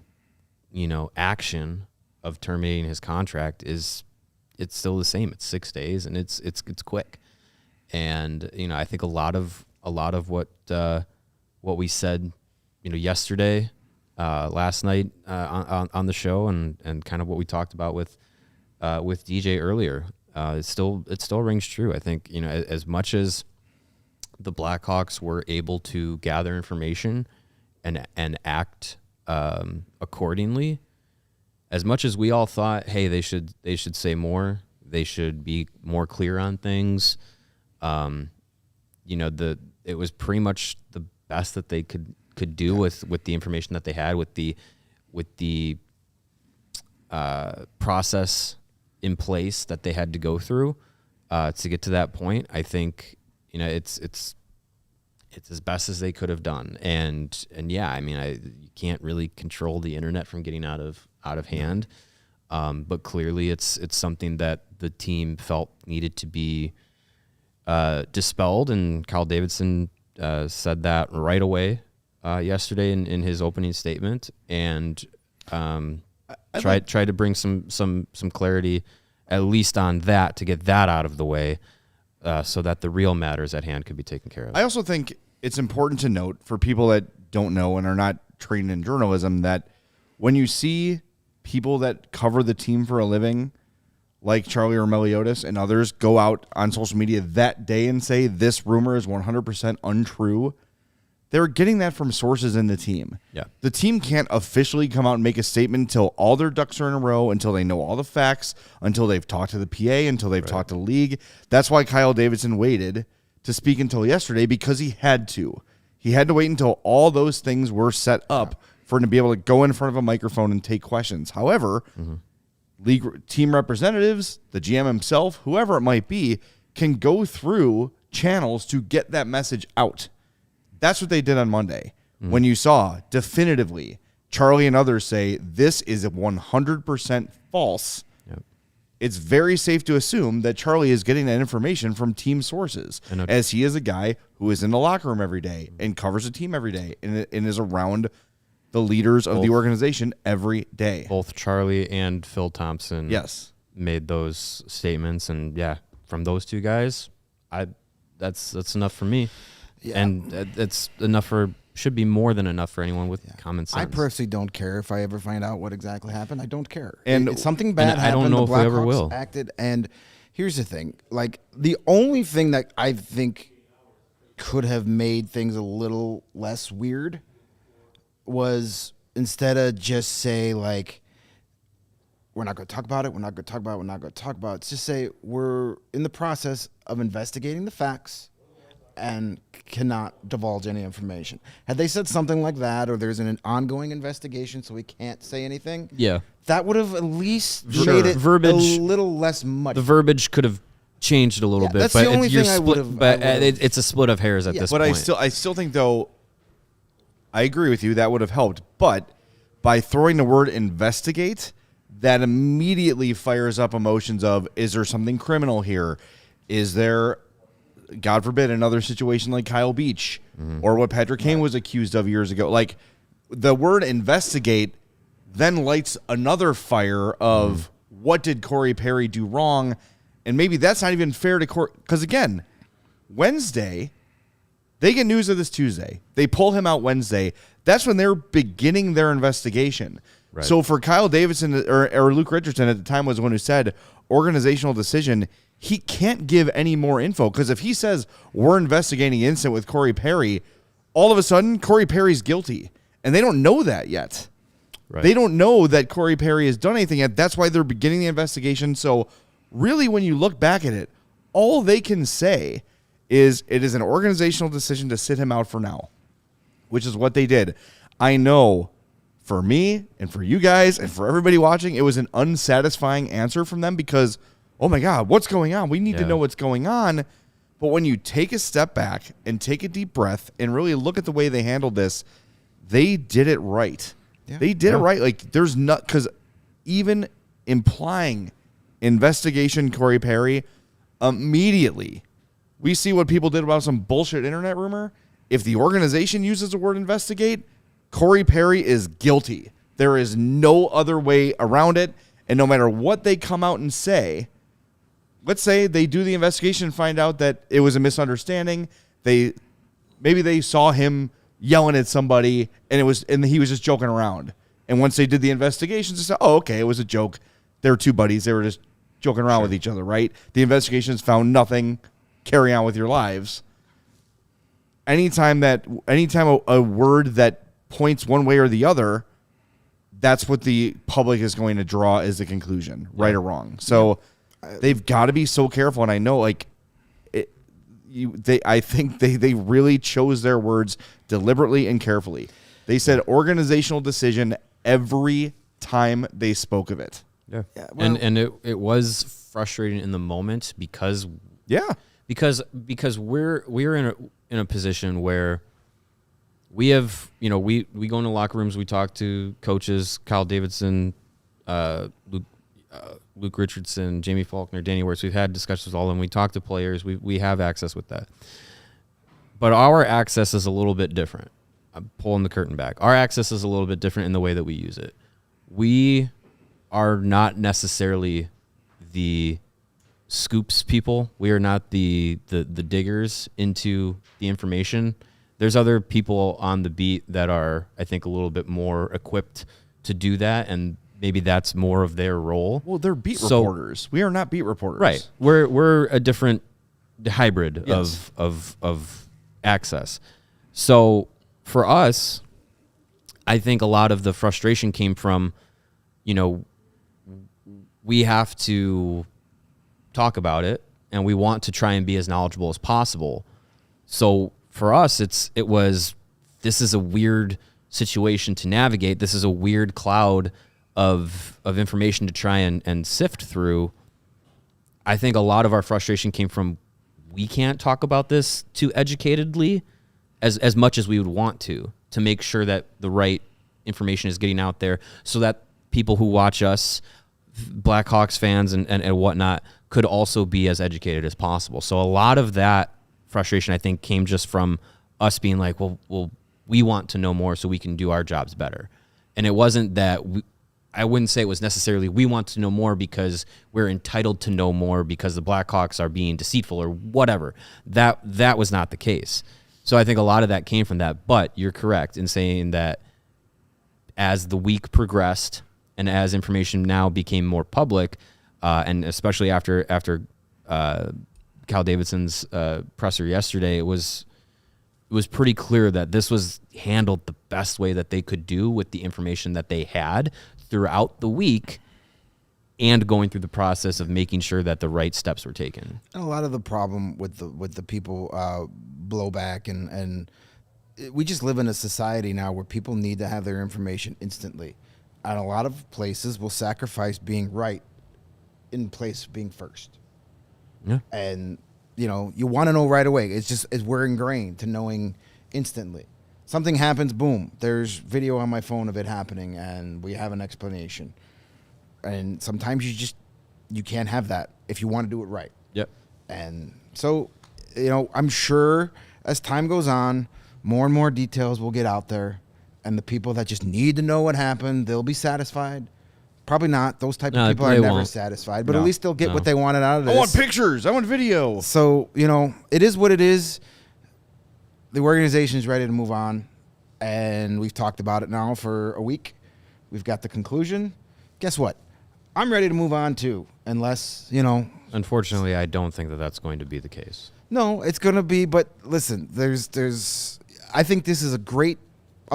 action of terminating his contract it's still the same. It's 6 days, and it's quick. And I think a lot of what we said, yesterday, last night on the show, and kind of what we talked about with DJ earlier, it still rings true. I think as much as the Blackhawks were able to gather information and act accordingly, as much as we all thought, hey, they should say more, they should be more clear on things. It was pretty much the best that they could do with the information that they had, with the process in place that they had to go through to get to that point. I think it's as best as they could have done, and yeah, I mean, you can't really control the internet from getting out of hand, but clearly it's something that the team felt needed to be dispelled, and Kyle Davidson said that right away yesterday in his opening statement, and tried to bring some clarity, at least on that, to get that out of the way, so that the real matters at hand could be taken care of. I also think it's important to note for people that don't know and are not trained in journalism that when you see people that cover the team for a living, like Charlie or Meliodas and others, go out on social media that day and say this rumor is 100% untrue, they're getting that from sources in the team. Yeah. The team can't officially come out and make a statement until all their ducks are in a row, until they know all the facts, until they've talked to the PA, until they've talked to the league. That's why Kyle Davidson waited to speak until yesterday, because he had to. He had to wait until all those things were set up for him to be able to go in front of a microphone and take questions. However, league team representatives, the GM himself, whoever it might be, can go through channels to get that message out. That's what they did on Monday. When you saw definitively Charlie and others say this is 100% false, it's very safe to assume that Charlie is getting that information from team sources, as he is a guy who is in the locker room every day and covers the team every day and is around the leaders of the organization every day. Both Charlie and Phil Thompson made those statements, and from those two guys, that's enough for me. Yeah. And it's enough should be more than enough for anyone with common sense. I personally don't care if I ever find out what exactly happened. I don't care. And it's something bad happened. I don't know the if we ever Blackhawks will. acted, and here's the thing: like the only thing that I think could have made things a little less weird was, instead of just say like, we're not going to talk about it. We're not going to talk about it. We're not going to talk about it. Let's just say we're in the process of investigating the facts and cannot divulge any information. Had they said something like that, or there's an ongoing investigation, so we can't say anything, Yeah. that would have at least Sure. made it Verbiage- a little less muddy. The verbiage could have changed a little bit, that's but the only you're thing I split- would've- But I would've- it's a split of hairs at this But point. I still think though, I agree with you. That would have helped, but by throwing the word investigate, that immediately fires up emotions of, is there something criminal here? Is there, God forbid, another situation like Kyle Beach or what Patrick Kane was accused of years ago? Like, the word investigate then lights another fire of what did Corey Perry do wrong? And maybe that's not even fair to Corey. Because again, Wednesday, they get news of this Tuesday. They pull him out Wednesday. That's when they're beginning their investigation. Right. So for Kyle Davidson or Luke Richardson at the time was the one who said organizational decision, he can't give any more info, because if he says we're investigating an incident with Corey Perry, all of a sudden Corey Perry's guilty. And they don't know that yet. Right. They don't know that Corey Perry has done anything yet. That's why they're beginning the investigation. So really, when you look back at it, all they can say is it is an organizational decision to sit him out for now, which is what they did. I know for me and for you guys and for everybody watching, it was an unsatisfying answer from them because, oh my God, what's going on? We need to know what's going on. But when you take a step back and take a deep breath and really look at the way they handled this, they did it right. Yeah. They did it right. Like, there's not, because even implying investigation Corey Perry, immediately we see what people did about some bullshit internet rumor. If the organization uses the word investigate, Corey Perry is guilty. There is no other way around it. And no matter what they come out and say, let's say they do the investigation and find out that it was a misunderstanding. Maybe they saw him yelling at somebody and he was just joking around. And once they did the investigations, they said, oh, okay, it was a joke. They were two buddies. They were just joking around with each other, right? The investigations found nothing. Carry on with your lives. Anytime a word that points one way or the other, that's what the public is going to draw as the conclusion, right or wrong. So they've got to be so careful. And I know, like, I think they really chose their words deliberately and carefully. They said organizational decision every time they spoke of it. Yeah. Well, and it was frustrating in the moment because we're in a position where we have, we go into locker rooms, we talk to coaches, Kyle Davidson, Luke Richardson, Jamie Faulkner, Danny Wirtz. We've had discussions with all of them. We talk to players. We have access with that. But our access is a little bit different. I'm pulling the curtain back. Our access is a little bit different in the way that we use it. We are not necessarily the scoops people. We are not the diggers into the information. There's other people on the beat that are, I think, a little bit more equipped to do that, and maybe that's more of their role. Well, they're beat reporters. We are not beat reporters. Right. We're a different hybrid Yes. of access. So for us, I think a lot of the frustration came from, we have to talk about it and we want to try and be as knowledgeable as possible. So for us, this is a weird situation to navigate. This is a weird cloud of information to try and sift through. I think a lot of our frustration came from we can't talk about this too educatedly as much as we would want to make sure that the right information is getting out there so that people who watch us, Blackhawks fans and whatnot, could also be as educated as possible. So a lot of that frustration, I think, came just from us being like, well, we want to know more so we can do our jobs better. And it wasn't that I wouldn't say it was necessarily we want to know more because we're entitled to know more because the Blackhawks are being deceitful or whatever. That was not the case. So I think a lot of that came from that. But you're correct in saying that as the week progressed and as information now became more public, and especially after Kyle Davidson's presser yesterday, it was pretty clear that this was handled the best way that they could do with the information that they had throughout the week. and going through the process of making sure that the right steps were taken. And a lot of the problem with the people blowback and we just live in a society now where people need to have their information instantly. And a lot of places will sacrifice being right in place of being first. Yeah. And, you want to know right away. We're ingrained to knowing instantly. Something happens, boom, there's video on my phone of it happening, and we have an explanation. And sometimes you can't have that if you want to do it right. Yep. And so, I'm sure as time goes on, more and more details will get out there, and the people that just need to know what happened, they'll be satisfied. Probably not. Those type of people are never satisfied, but at least they'll get what they wanted out of this. I want pictures. I want video. So, it is what it is. The organization is ready to move on, and we've talked about it now for a week. We've got the conclusion. Guess what? I'm ready to move on too, unless, Unfortunately, I don't think that that's going to be the case. No, it's going to be, but listen, I think this is a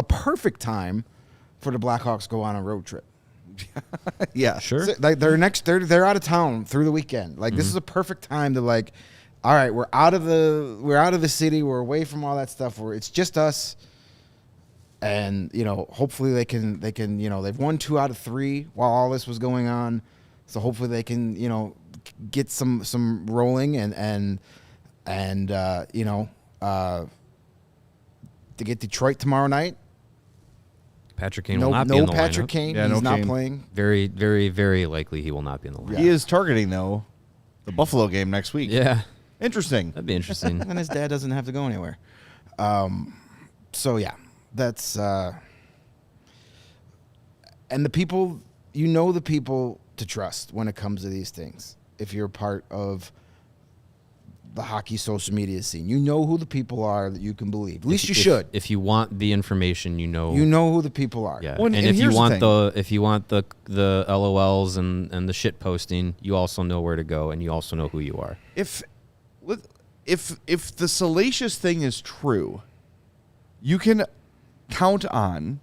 perfect time for the Blackhawks to go on a road trip. Yeah. Sure. So, they're out of town through the weekend. This is a perfect time to all right, we're out of the city, we're away from all that stuff where it's just us. And, hopefully they can, they've won 2 out of 3 while all this was going on. So hopefully they can, get some rolling and to get Detroit tomorrow night. Patrick Kane will not be in the lineup. No Patrick Kane. Yeah, he's no not Kane. playing. Very, very, very likely he will not be in the lineup. He is targeting, though, the Buffalo game next week. Yeah. Interesting. That'd be interesting. And his dad doesn't have to go anywhere. So, yeah, that's and the people, the people to trust when it comes to these things. If you're part of the hockey social media scene, who the people are that you can believe. At least you should. If you want the information, you know who the people are. Yeah. Well, and if you want the LOLs and the shit posting, you also know where to go, and you also know who you are. If the salacious thing is true, you can count on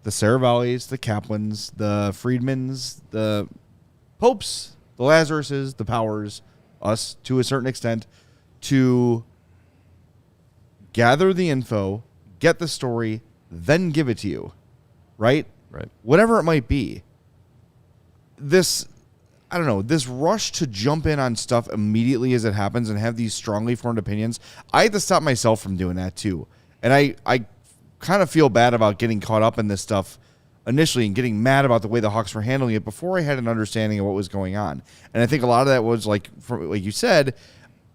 the Saravallis, the Kaplans, the Friedmans, the Popes, the Lazaruses, the Powers, us to a certain extent, to gather the info, get the story, then give it to you, right? Right. Whatever it might be. This rush to jump in on stuff immediately as it happens and have these strongly formed opinions, I had to stop myself from doing that too. And I kind of feel bad about getting caught up in this stuff initially and getting mad about the way the Hawks were handling it before I had an understanding of what was going on. And I think a lot of that was, like you said,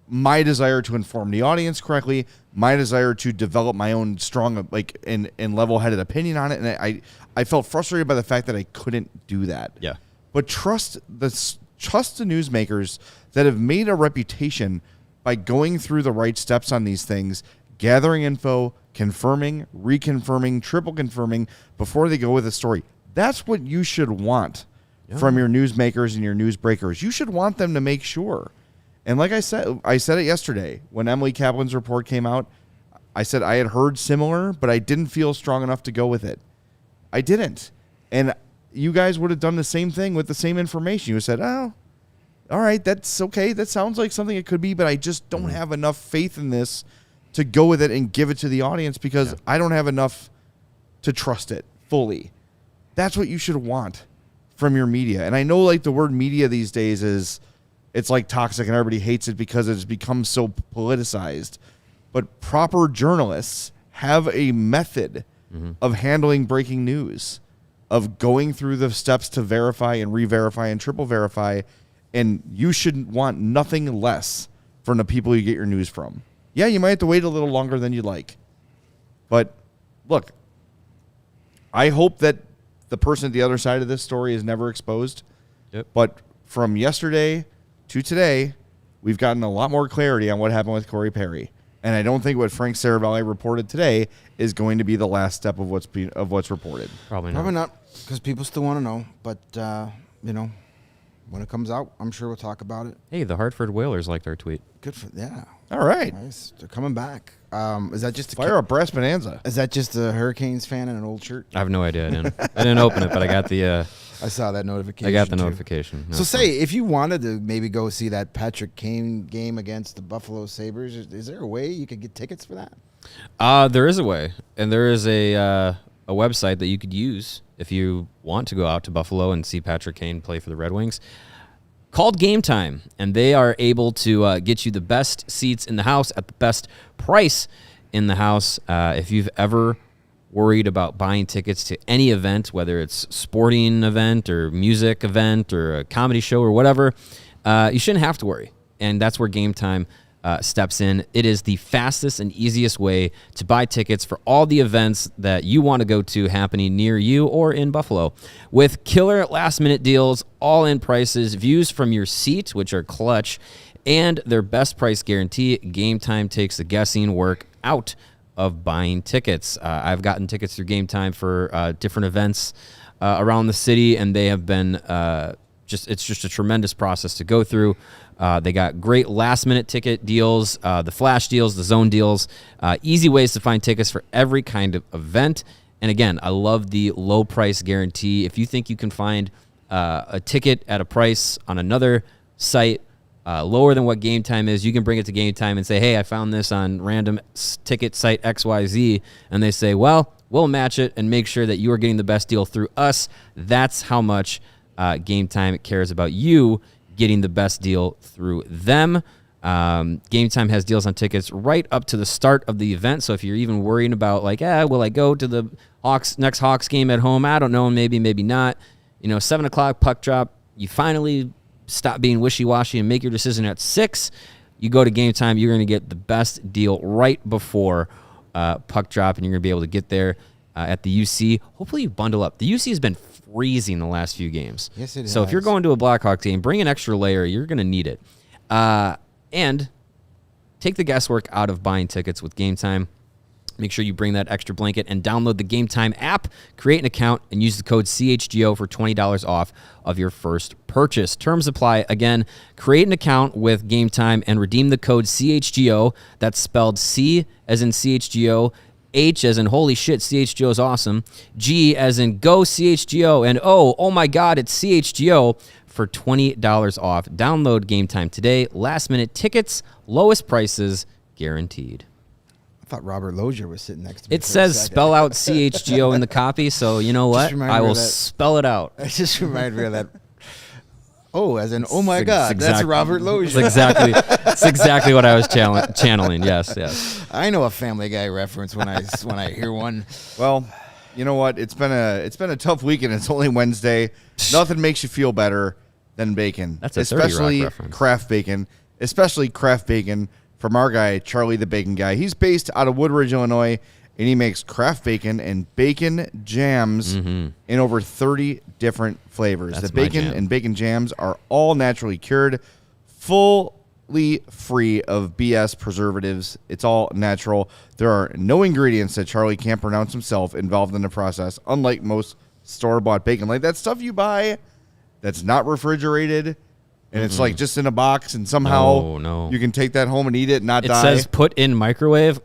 my desire to inform the audience correctly, my desire to develop my own strong and level-headed opinion on it. And I felt frustrated by the fact that I couldn't do that. Yeah. But trust the newsmakers that have made a reputation by going through the right steps on these things, gathering info, confirming, reconfirming, triple confirming before they go with a story. That's what you should want from your newsmakers and your newsbreakers. You should want them to make sure. And like I said it yesterday when Emily Kaplan's report came out. I said I had heard similar, but I didn't feel strong enough to go with it. I didn't. And you guys would have done the same thing with the same information. You said, oh, all right, that's okay. That sounds like something it could be, but I just don't have enough faith in this to go with it and give it to the audience because I don't have enough to trust it fully. That's what you should want from your media. And I know the word media these days it's toxic and everybody hates it because it's become so politicized. But proper journalists have a method of handling breaking news, of going through the steps to verify and re-verify and triple verify. And you should want nothing less from the people you get your news from. Yeah, you might have to wait a little longer than you'd like. But look, I hope that the person at the other side of this story is never exposed. Yep. But from yesterday to today, we've gotten a lot more clarity on what happened with Corey Perry. And I don't think what Frank Saravalli reported today is going to be the last step of what's reported. Probably not. Probably not, because people still want to know. But, when it comes out, I'm sure we'll talk about it. Hey, the Hartford Whalers liked our tweet. Good for yeah. All right. Nice. They're coming back. Is that just Fire up Brass Bonanza. Is that just a Hurricanes fan in an old shirt? I have no idea. I didn't open it, but I got the. I saw that notification. I got the too. notification. So say, if you wanted to maybe go see that Patrick Kane game against the Buffalo Sabres, is there a way you could get tickets for that? There is a way, and there is a website that you could use if you want to go out to Buffalo and see Patrick Kane play for the Red Wings, called Game Time, and they are able to get you the best seats in the house at the best price in the house. If you've ever worried about buying tickets to any event, whether it's sporting event or music event or a comedy show or whatever, you shouldn't have to worry. And that's where Game Time steps in. It is the fastest and easiest way to buy tickets for all the events that you want to go to happening near you or in Buffalo. With killer last-minute deals, all-in prices, views from your seat, which are clutch, and their best price guarantee, Game Time takes the guessing work out of buying tickets. I've gotten tickets through Game Time for different events around the city, and they have been it's just a tremendous process to go through. They got great last-minute ticket deals, the flash deals, the zone deals, easy ways to find tickets for every kind of event. And again, I love the low price guarantee. If you think you can find a ticket at a price on another site lower than what Game Time is, you can bring it to Game Time and say, hey, I found this on random ticket site XYZ. And they say, well, we'll match it and make sure that you are getting the best deal through us. That's how much Game Time cares about you getting the best deal through them. Game Time has deals on tickets right up to the start of the event. So if you're even worrying about will I go to the next Hawks game at home? I don't know. Maybe not. 7 o'clock puck drop. You finally stop being wishy-washy and make your decision at 6. You go to Game Time. You're going to get the best deal right before puck drop, and you're going to be able to get there at the UC. Hopefully you bundle up. The UC has been freezing the last few games. Yes, it So has. if you're going to a Blackhawks game, bring an extra layer. You're going to need it. And take the guesswork out of buying tickets with Game Time. Make sure you bring that extra blanket and download the Game Time app, create an account, and use the code CHGO for $20 off of your first purchase. Terms apply. Again, create an account with Game Time and redeem the code CHGO. That's spelled C as in CHGO, H as in holy shit, CHGO is awesome, G as in go CHGO, and oh my God, it's CHGO for $20 off. Download Game Time today. Last minute tickets, lowest prices guaranteed. I thought Robert Lozier was sitting next to me. It says spell out CHGO in the copy, so you know what? remind I me will of that. spell it out. It just reminded me of that. Oh, as in, oh my It's God, that's Robert Lozier. It's exactly what I was channeling. Yes. I know a Family Guy reference when I hear one. Well, you know what? It's been a tough weekend. It's only Wednesday. Nothing makes you feel better than bacon. That's a 30 Rock reference. Craft bacon, especially craft bacon from our guy Charlie the Bacon Guy. He's based out of Woodridge, Illinois, and he makes craft bacon and bacon jams in over 30 different flavors. That's the bacon my jam. and bacon jams are all naturally cured, fully free of BS preservatives. It's all natural. There are no ingredients that Charlie can't pronounce himself involved in the process, unlike most store-bought bacon. Like that stuff you buy that's not refrigerated, and it's like just in a box, and somehow No. you can take that home and eat it and not It die. says put in microwave.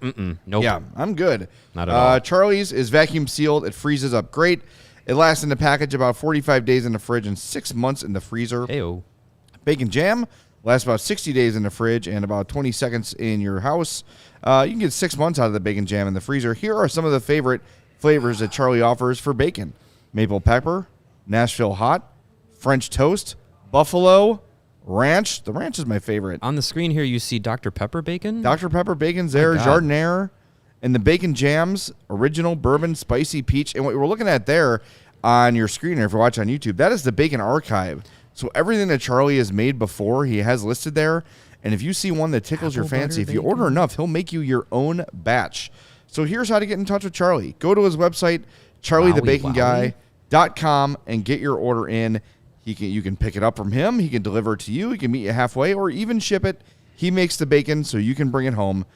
Nope. Yeah, I'm good. Not at all. Charlie's is vacuum sealed. It freezes up great. It lasts in the package about 45 days in the fridge and 6 months in the freezer. Heyo. Bacon jam lasts about 60 days in the fridge and about 20 seconds in your house. You can get 6 months out of the bacon jam in the freezer. Here are some of the favorite flavors that Charlie offers for bacon: maple pepper, Nashville hot, French toast, buffalo, ranch. The ranch is my favorite. On the screen here, you see Dr. Pepper bacon. Dr. Pepper bacon's there, God. Jardiniere, and the bacon jams, original bourbon, spicy peach. And what we're looking at there on your screen, or if you're watching on YouTube, that is the bacon archive. So everything that Charlie has made before, he has listed there. And if you see one that tickles your Apple fancy, butter if you order enough, he'll make you your own batch. So here's how to get in touch with Charlie. Go to his website, charliethebaconguy.com, and get your order in. You can pick it up from him. He can deliver it to you. He can meet you halfway or even ship it. He makes the bacon so you can bring it home.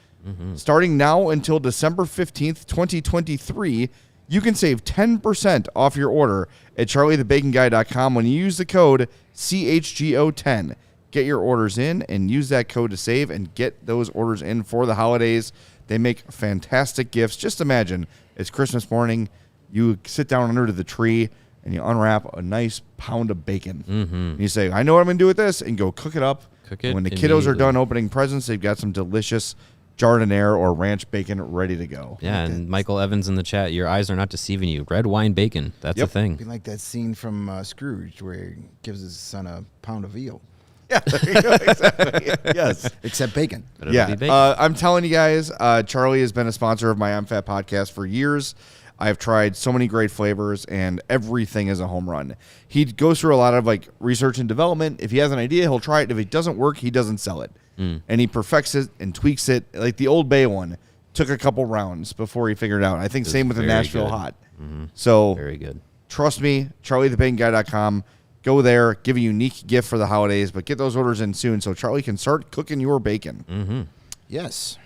Starting now until December 15th, 2023, You can save 10% off your order at charliethebaconguy.com when you use the code CHGO10. Get your orders in and use that code to save and get those orders in for the holidays. They make fantastic gifts. Just imagine it's Christmas morning. You sit down under the tree and you unwrap a nice pound of bacon. And you say, I know what I'm going to do with this, and go cook it up. Cook it when the kiddos are immediately. done opening presents, they've got some delicious jardiniere or ranch bacon ready to go. Yeah, and Michael Evans in the chat, your eyes are not deceiving you. Red wine bacon, that's a thing. Be like that scene from Scrooge where he gives his son a pound of veal. Yeah, there you go. Exactly. Yes. Except bacon. But it'll be bacon. I'm telling you guys, Charlie has been a sponsor of my I'm Fat podcast for years. I've tried so many great flavors, and everything is a home run. He goes through a lot of like research and development. If he has an idea, he'll try it. If it doesn't work, he doesn't sell it. And he perfects it and tweaks it. Like the Old Bay one took a couple rounds before he figured it out. I think same with the very Nashville good. Hot. So Very good. trust me, charliethebaconguy.com. Go there, give a unique gift for the holidays, but get those orders in soon so Charlie can start cooking your bacon. Yes.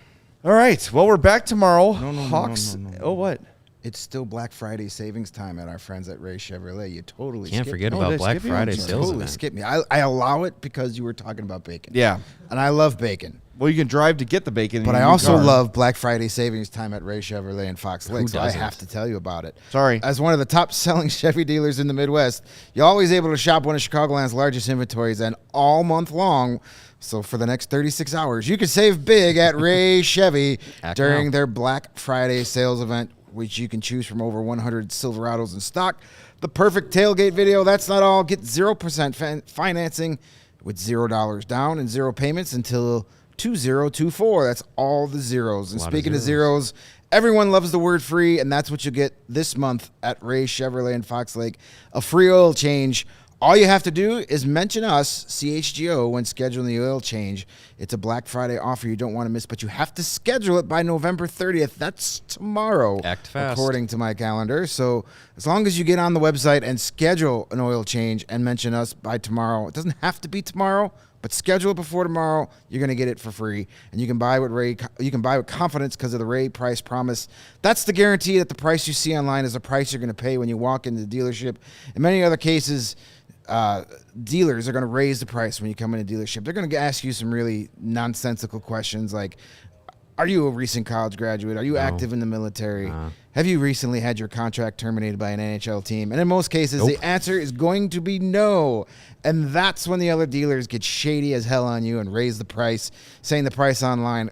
All right. Well, we're back tomorrow. No, Hawks. no. Oh, what? It's still Black Friday savings time at our friends at Ray Chevrolet. You totally Can't skipped forget me. did I about Black skip you? Friday I'm You sorry. sales totally event. skipped me. I allow it because you were talking about bacon. Yeah. And I love bacon. Well, you can drive to get the bacon. in But your I new also car. love Black Friday savings time at Ray Chevrolet in Fox Lake, so I doesn't? have to tell you about it. Sorry. As one of the top-selling Chevy dealers in the Midwest, you're always able to shop one of Chicagoland's largest inventories and all month long. So for the next 36 hours, you can save big at Ray Chevy Act during now. their Black Friday sales event, which you can choose from over 100 Silverados in stock. The perfect tailgate video. That's not all. Get 0% financing with $0 down and 0 payments until 2024. That's all the zeros. And lot of speaking of zeros, everyone loves the word free, and that's what you get this month at Ray Chevrolet in Fox Lake. A free oil change. All you have to do is mention us, CHGO, when scheduling the oil change. It's a Black Friday offer you don't want to miss, but you have to schedule it by November 30th. That's tomorrow, Act fast. according to my calendar. So as long as you get on the website and schedule an oil change and mention us by tomorrow, it doesn't have to be tomorrow, but schedule it before tomorrow. You're going to get it for free, and you can buy with Ray. You can buy with confidence because of the Ray price promise. That's the guarantee that the price you see online is the price you're going to pay when you walk into the dealership. In many other cases, dealers are going to raise the price when you come in a dealership. They're going to ask you some really nonsensical questions like, are you a recent college graduate? Are you active in the military? Have you recently had your contract terminated by an NHL team? And in most cases, the answer is going to be no. And that's when the other dealers get shady as hell on you and raise the price, saying the price online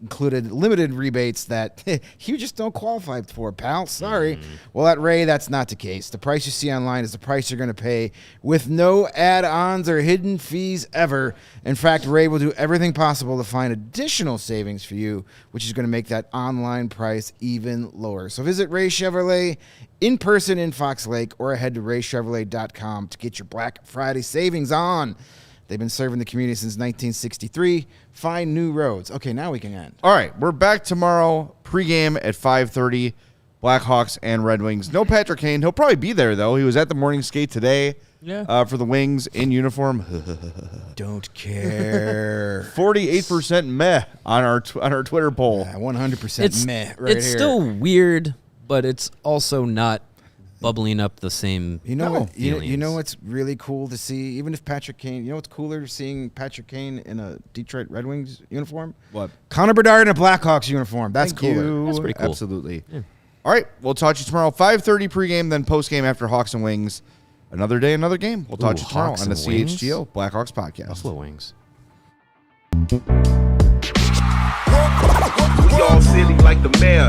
included limited rebates that you just don't qualify for, pal. Sorry. Well, at Ray, that's not the case. The price you see online is the price you're going to pay with no add-ons or hidden fees ever. In fact, Ray will do everything possible to find additional savings for you, which is going to make that online price even lower. So visit Ray Chevrolet in person in Fox Lake or head to raychevrolet.com to get your Black Friday savings on. They've been serving the community since 1963. Find new roads. Okay, now we can end. All right, we're back tomorrow, pregame at 5:30, Blackhawks and Red Wings. No Patrick Kane. He'll probably be there, though. He was at the morning skate today for the Wings in uniform. Don't care. 48% meh on our Twitter poll. 100% meh right It's here. still weird, but it's also not bubbling up the same. You know what? You feelings. know what's really cool to see? Even if Patrick Kane, you know what's cooler seeing Patrick Kane in a Detroit Red Wings uniform? What? Connor Bedard in a Blackhawks uniform. That's Thank cooler. you. That's pretty cool. Absolutely. Yeah. All right, we'll talk to you tomorrow, 5:30 pregame, then postgame after Hawks and Wings. Another day, another game. We'll talk to you tomorrow Hawks on the and Wings? CHGO Blackhawks podcast. Buffalo Wings. We all silly like the mayor.